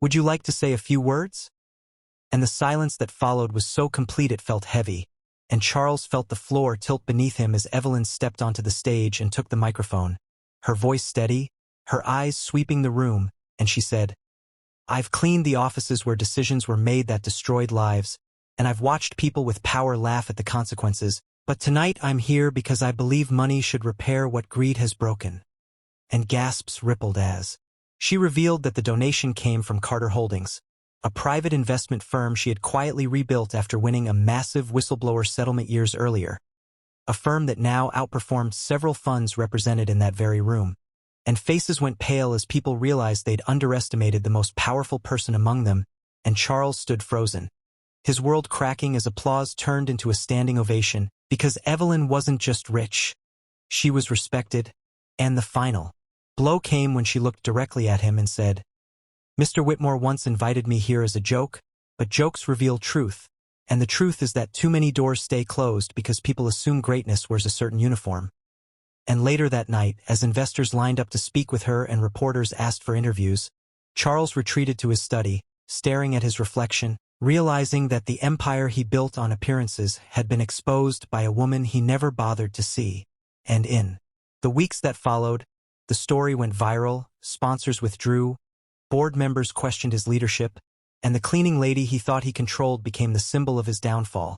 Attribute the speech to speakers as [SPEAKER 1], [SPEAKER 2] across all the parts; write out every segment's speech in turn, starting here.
[SPEAKER 1] Would you like to say a few words?" And the silence that followed was so complete it felt heavy, and Charles felt the floor tilt beneath him as Evelyn stepped onto the stage and took the microphone, her voice steady, her eyes sweeping the room, and she said, "I've cleaned the offices where decisions were made that destroyed lives, and I've watched people with power laugh at the consequences, but tonight I'm here because I believe money should repair what greed has broken." And gasps rippled as she revealed that the donation came from Carter Holdings, a private investment firm she had quietly rebuilt after winning a massive whistleblower settlement years earlier, a firm that now outperformed several funds represented in that very room. And faces went pale as people realized they'd underestimated the most powerful person among them, and Charles stood frozen, his world cracking as applause turned into a standing ovation, because Evelyn wasn't just rich. She was respected, and the final blow came when she looked directly at him and said, "Mr. Whitmore once invited me here as a joke, but jokes reveal truth, and the truth is that too many doors stay closed because people assume greatness wears a certain uniform." And later that night, as investors lined up to speak with her and reporters asked for interviews, Charles retreated to his study, staring at his reflection, realizing that the empire he built on appearances had been exposed by a woman he never bothered to see. And in the weeks that followed, the story went viral, sponsors withdrew, board members questioned his leadership, and the cleaning lady he thought he controlled became the symbol of his downfall.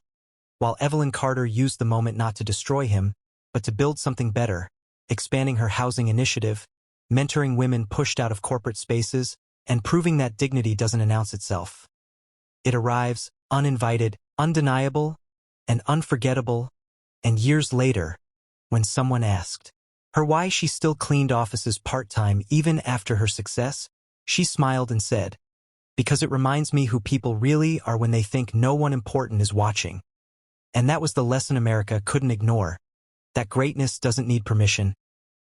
[SPEAKER 1] While Evelyn Carter used the moment not to destroy him, but to build something better, expanding her housing initiative, mentoring women pushed out of corporate spaces, and proving that dignity doesn't announce itself. It arrives, uninvited, undeniable, and unforgettable, and years later, when someone asked her why she still cleaned offices part-time even after her success, she smiled and said, "Because it reminds me who people really are when they think no one important is watching." And that was the lesson America couldn't ignore, that greatness doesn't need permission.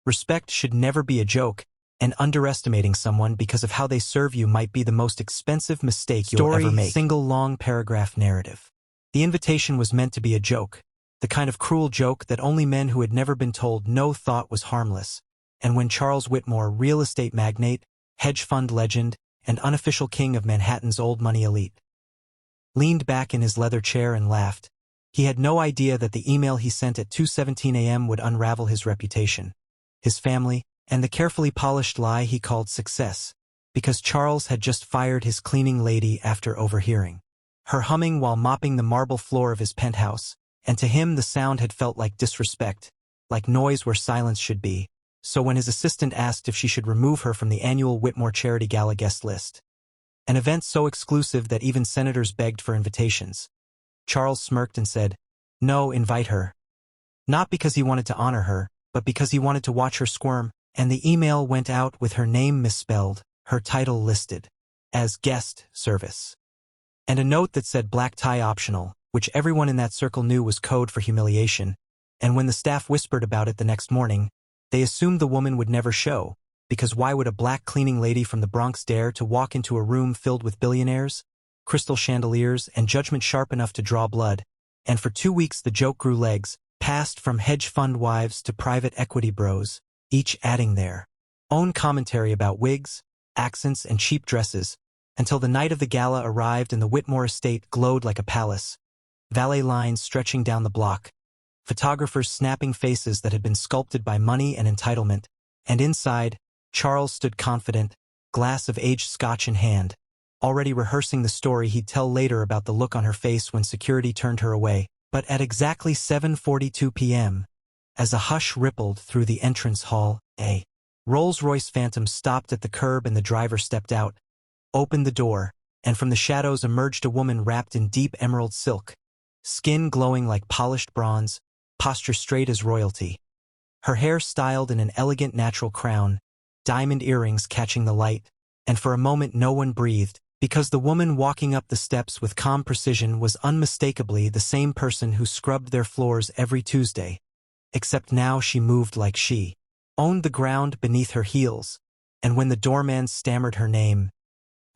[SPEAKER 1] Respect should never be a joke, and underestimating someone because of how they serve you might be the most expensive mistake you'll ever make. Single long paragraph narrative. The invitation was meant to be a joke, the kind of cruel joke that only men who had never been told no thought was harmless. And when Charles Whitmore, real estate magnate, hedge fund legend, and unofficial king of Manhattan's old money elite, leaned back in his leather chair and laughed, he had no idea that the email he sent at 2:17 a.m. would unravel his reputation, his family, and the carefully polished lie he called success, because Charles had just fired his cleaning lady after overhearing her humming while mopping the marble floor of his penthouse, and to him the sound had felt like disrespect, like noise where silence should be. So when his assistant asked if she should remove her from the annual Whitmore Charity Gala guest list, an event so exclusive that even senators begged for invitations, Charles smirked and said, "No, invite her." Not because he wanted to honor her, but because he wanted to watch her squirm, and the email went out with her name misspelled, her title listed as guest service, and a note that said black tie optional, which everyone in that circle knew was code for humiliation. And when the staff whispered about it the next morning, they assumed the woman would never show, because why would a black cleaning lady from the Bronx dare to walk into a room filled with billionaires, crystal chandeliers, and judgment sharp enough to draw blood? And for 2 weeks the joke grew legs, passed from hedge fund wives to private equity bros, each adding their own commentary about wigs, accents, and cheap dresses, until the night of the gala arrived and the Whitmore estate glowed like a palace, valet lines stretching down the block, photographers snapping faces that had been sculpted by money and entitlement, and inside, Charles stood confident, glass of aged scotch in hand, already rehearsing the story he'd tell later about the look on her face when security turned her away. But at exactly 7:42 p.m., as a hush rippled through the entrance hall, a Rolls-Royce Phantom stopped at the curb and the driver stepped out, opened the door, and from the shadows emerged a woman wrapped in deep emerald silk, skin glowing like polished bronze, posture straight as royalty, her hair styled in an elegant natural crown, diamond earrings catching the light, and for a moment no one breathed, because the woman walking up the steps with calm precision was unmistakably the same person who scrubbed their floors every Tuesday, except now she moved like she owned the ground beneath her heels, and when the doorman stammered her name,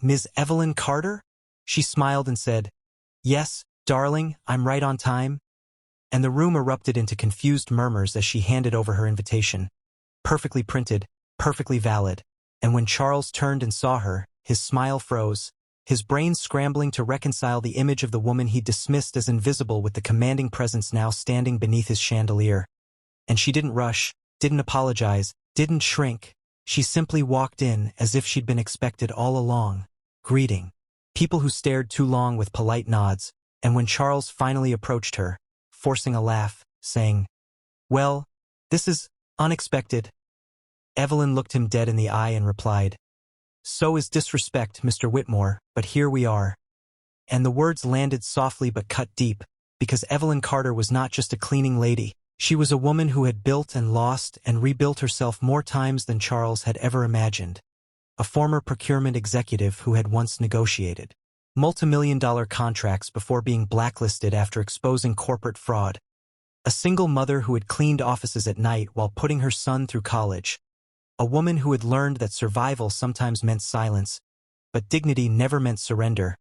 [SPEAKER 1] "Ms. Evelyn Carter?" she smiled and said, "Yes, darling, I'm right on time." And the room erupted into confused murmurs as she handed over her invitation, perfectly printed, perfectly valid, and when Charles turned and saw her, his smile froze, his brain scrambling to reconcile the image of the woman he dismissed as invisible with the commanding presence now standing beneath his chandelier. And she didn't rush, didn't apologize, didn't shrink. She simply walked in as if she'd been expected all along, greeting people who stared too long with polite nods, and when Charles finally approached her, forcing a laugh, saying, "Well, this is unexpected." Evelyn looked him dead in the eye and replied, "So is disrespect, Mr. Whitmore, but here we are." And the words landed softly but cut deep, because Evelyn Carter was not just a cleaning lady. She was a woman who had built and lost and rebuilt herself more times than Charles had ever imagined. A former procurement executive who had once negotiated multimillion-dollar contracts before being blacklisted after exposing corporate fraud. A single mother who had cleaned offices at night while putting her son through college. A woman who had learned that survival sometimes meant silence, but dignity never meant surrender.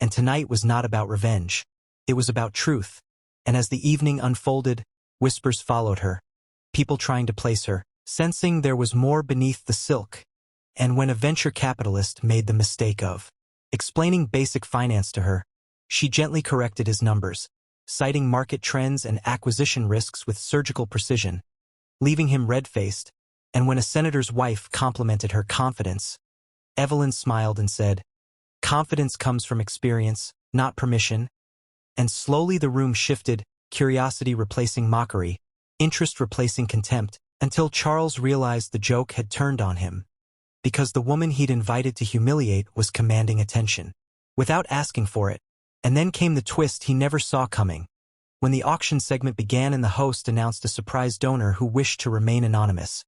[SPEAKER 1] And tonight was not about revenge. It was about truth. And as the evening unfolded, whispers followed her. People trying to place her, sensing there was more beneath the silk. And when a venture capitalist made the mistake of explaining basic finance to her, she gently corrected his numbers, citing market trends and acquisition risks with surgical precision, leaving him red-faced. And when a senator's wife complimented her confidence, Evelyn smiled and said, "Confidence comes from experience, not permission." And slowly the room shifted, curiosity replacing mockery, interest replacing contempt, until Charles realized the joke had turned on him. Because the woman he'd invited to humiliate was commanding attention, without asking for it. And then came the twist he never saw coming. When the auction segment began and the host announced a surprise donor who wished to remain anonymous,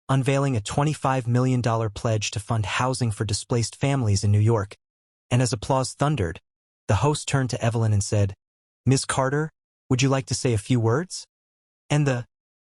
[SPEAKER 1] unveiling a $25 million pledge to fund housing for displaced families in New York. And as applause thundered, the host turned to Evelyn and said, "Ms. Carter, would you like to say a few words?" And the